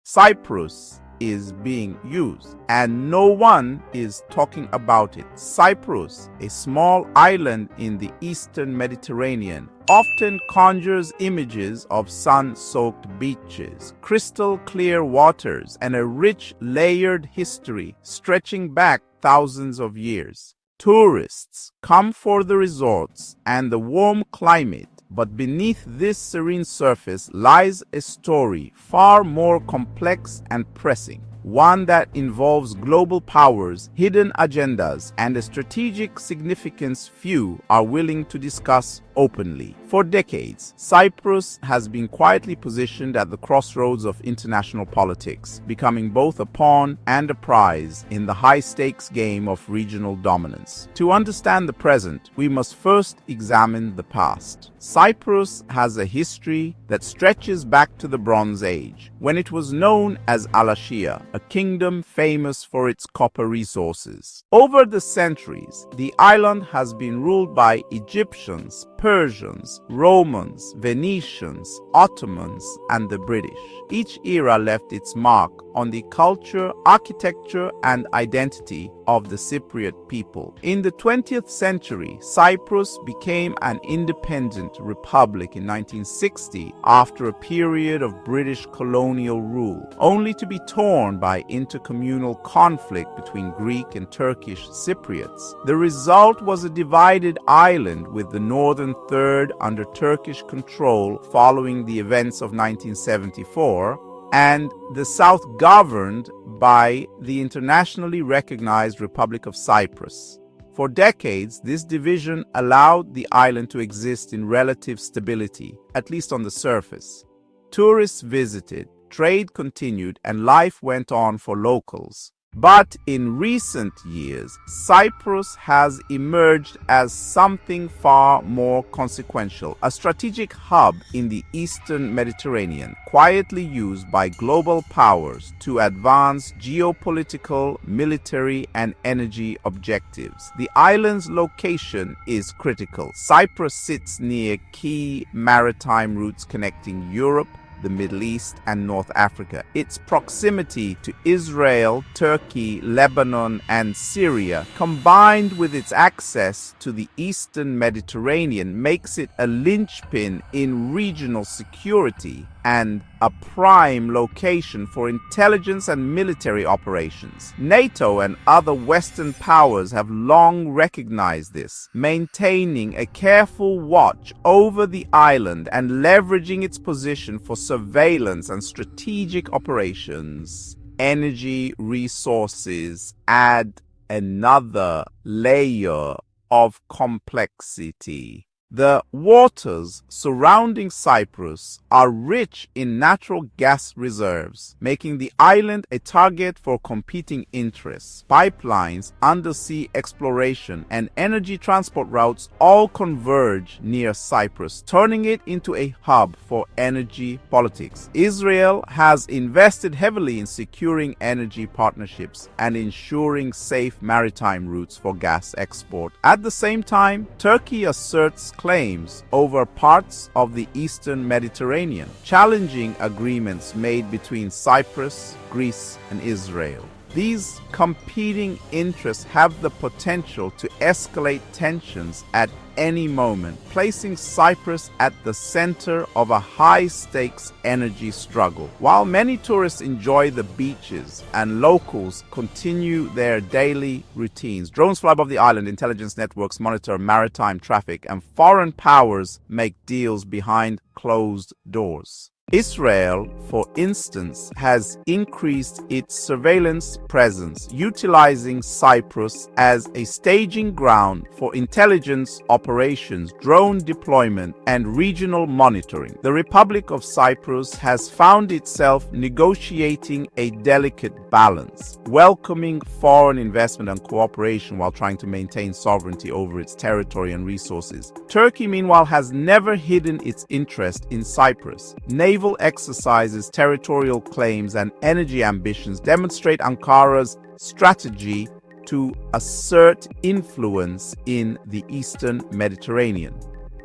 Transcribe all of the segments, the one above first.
Cyprus is being used, and no one is talking about it. Cyprus, a small island in the eastern Mediterranean, often conjures images of sun-soaked beaches, crystal-clear waters, and a rich, layered history stretching back thousands of years. Tourists come for the resorts and the warm climate, but beneath this serene surface lies a story far more complex and pressing, one that involves global powers, hidden agendas, and a strategic significance few are willing to discuss openly. For decades, Cyprus has been quietly positioned at the crossroads of international politics, becoming both a pawn and a prize in the high-stakes game of regional dominance. To understand the present, we must first examine the past. Cyprus has a history that stretches back to the Bronze Age, when it was known as Alashia, a kingdom famous for its copper resources. Over the centuries, the island has been ruled by Egyptians, Persians, Romans, Venetians, Ottomans, and the British. Each era left its mark on the culture, architecture, and identity of the Cypriot people. In the 20th century, Cyprus became an independent republic in 1960 after a period of British colonial rule, only to be torn by intercommunal conflict between Greek and Turkish Cypriots. The result was a divided island, with the northern third under Turkish control following the events of 1974, and the south governed by the internationally recognized Republic of Cyprus. For decades, this division allowed the island to exist in relative stability, at least on the surface. Tourists visited, trade continued, and life went on for locals. But in recent years, Cyprus has emerged as something far more consequential, a strategic hub in the eastern Mediterranean, quietly used by global powers to advance geopolitical, military, and energy objectives. The island's location is critical. Cyprus sits near key maritime routes connecting Europe, the Middle East, and North Africa. Its proximity to Israel, Turkey, Lebanon, and Syria, combined with its access to the eastern Mediterranean, makes it a linchpin in regional security and a prime location for intelligence and military operations. NATO and other Western powers have long recognized this, maintaining a careful watch over the island and leveraging its position for surveillance and strategic operations. Energy resources add another layer of complexity. The waters surrounding Cyprus are rich in natural gas reserves, making the island a target for competing interests. Pipelines, undersea exploration, and energy transport routes all converge near Cyprus, turning it into a hub for energy politics. Israel has invested heavily in securing energy partnerships and ensuring safe maritime routes for gas export. At the same time, Turkey asserts claims over parts of the eastern Mediterranean, challenging agreements made between Cyprus, Greece, and Israel. These competing interests have the potential to escalate tensions at any moment, placing Cyprus at the center of a high-stakes energy struggle. While many tourists enjoy the beaches and locals continue their daily routines, drones fly above the island, intelligence networks monitor maritime traffic, and foreign powers make deals behind closed doors. Israel, for instance, has increased its surveillance presence, utilizing Cyprus as a staging ground for intelligence operations, drone deployment, and regional monitoring. The Republic of Cyprus has found itself negotiating a delicate balance, welcoming foreign investment and cooperation while trying to maintain sovereignty over its territory and resources. Turkey, meanwhile, has never hidden its interest in Cyprus. Naval exercises, territorial claims, and energy ambitions demonstrate Ankara's strategy to assert influence in the eastern Mediterranean.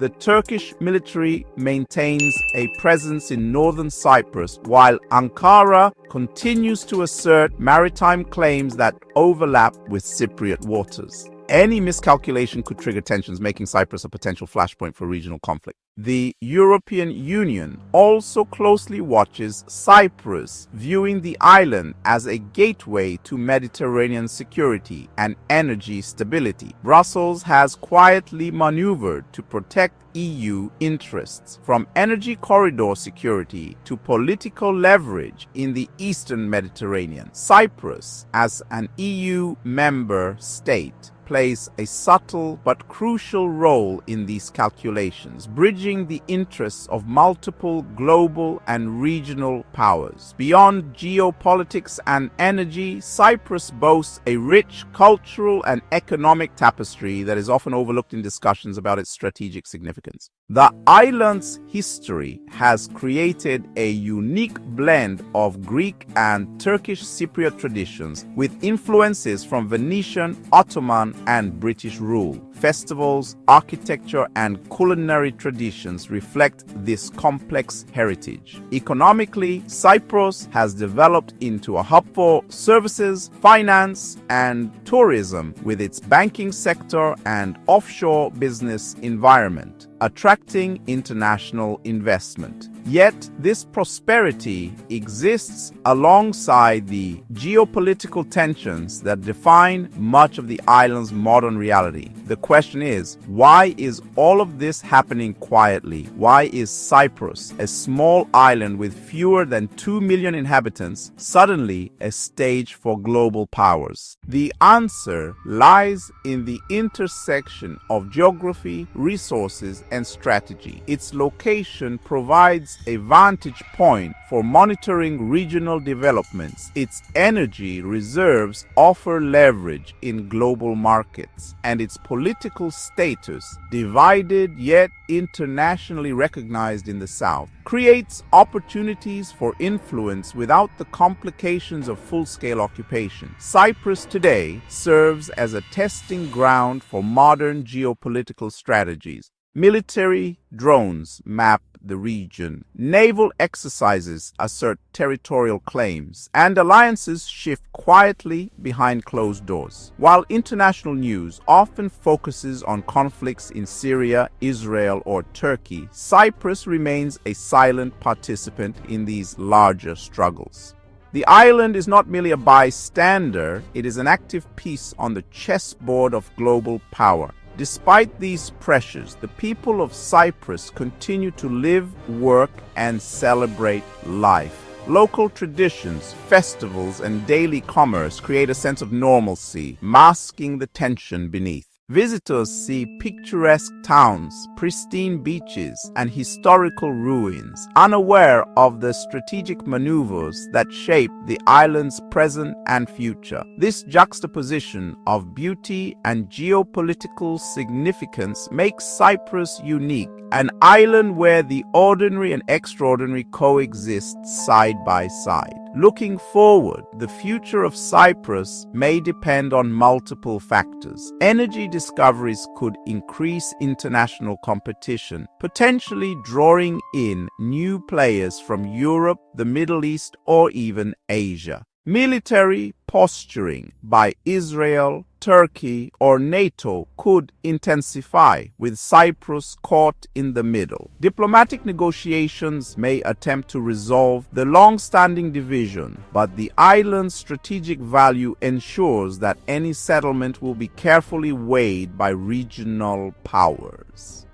The Turkish military maintains a presence in northern Cyprus, while Ankara continues to assert maritime claims that overlap with Cypriot waters. Any miscalculation could trigger tensions, making Cyprus a potential flashpoint for regional conflict. The European Union also closely watches Cyprus, viewing the island as a gateway to Mediterranean security and energy stability. Brussels has quietly maneuvered to protect EU interests, from energy corridor security to political leverage in the Eastern Mediterranean. Cyprus, as an EU member state, plays a subtle but crucial role in these calculations, bridging the interests of multiple global and regional powers. Beyond geopolitics and energy, Cyprus boasts a rich cultural and economic tapestry that is often overlooked in discussions about its strategic significance. The island's history has created a unique blend of Greek and Turkish Cypriot traditions, with influences from Venetian, Ottoman, and British rule. Festivals, architecture, and culinary traditions reflect this complex heritage. Economically, Cyprus has developed into a hub for services, finance, and tourism, with its banking sector and offshore business environment attracting international investment. Yet, this prosperity exists alongside the geopolitical tensions that define much of the island's modern reality. The question is, why is all of this happening quietly? Why is Cyprus, a small island with fewer than 2 million inhabitants, suddenly a stage for global powers? The answer lies in the intersection of geography, resources, and strategy. Its location provides a vantage point for monitoring regional developments. Its energy reserves offer leverage in global markets, and its political status, divided yet internationally recognized in the South, creates opportunities for influence without the complications of full-scale occupation. Cyprus today serves as a testing ground for modern geopolitical strategies. Military drones map the region, naval exercises assert territorial claims, and alliances shift quietly behind closed doors. While international news often focuses on conflicts in Syria, Israel, or Turkey, Cyprus remains a silent participant in these larger struggles. The island is not merely a bystander, it is an active piece on the chessboard of global power. Despite these pressures, the people of Cyprus continue to live, work, and celebrate life. Local traditions, festivals, and daily commerce create a sense of normalcy, masking the tension beneath. Visitors see picturesque towns, pristine beaches, and historical ruins, unaware of the strategic maneuvers that shape the island's present and future. This juxtaposition of beauty and geopolitical significance makes Cyprus unique, an island where the ordinary and extraordinary coexist side by side. Looking forward, the future of Cyprus may depend on multiple factors. Energy discoveries could increase international competition, potentially drawing in new players from Europe, the Middle East, or even Asia. Military posturing by Israel, Turkey, or NATO could intensify, with Cyprus caught in the middle. Diplomatic negotiations may attempt to resolve the long-standing division, but the island's strategic value ensures that any settlement will be carefully weighed by regional powers.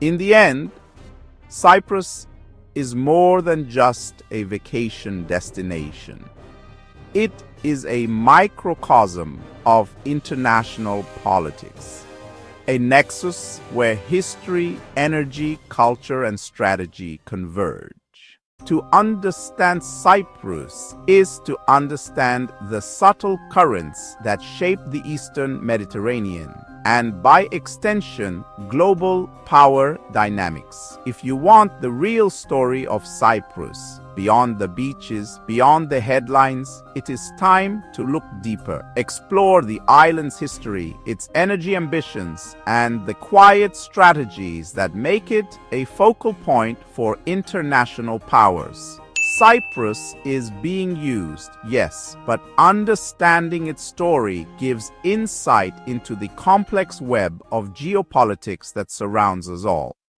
In the end, Cyprus is more than just a vacation destination. It is a microcosm of international politics, a nexus where history, energy, culture, and strategy converge. To understand Cyprus is to understand the subtle currents that shape the Eastern Mediterranean, and by extension, global power dynamics. If you want the real story of Cyprus, beyond the beaches, beyond the headlines. It is time to look deeper, explore the island's history, its energy ambitions, and the quiet strategies that make it a focal point for international powers. Cyprus is being used, yes, but understanding its story gives insight into the complex web of geopolitics that surrounds us all.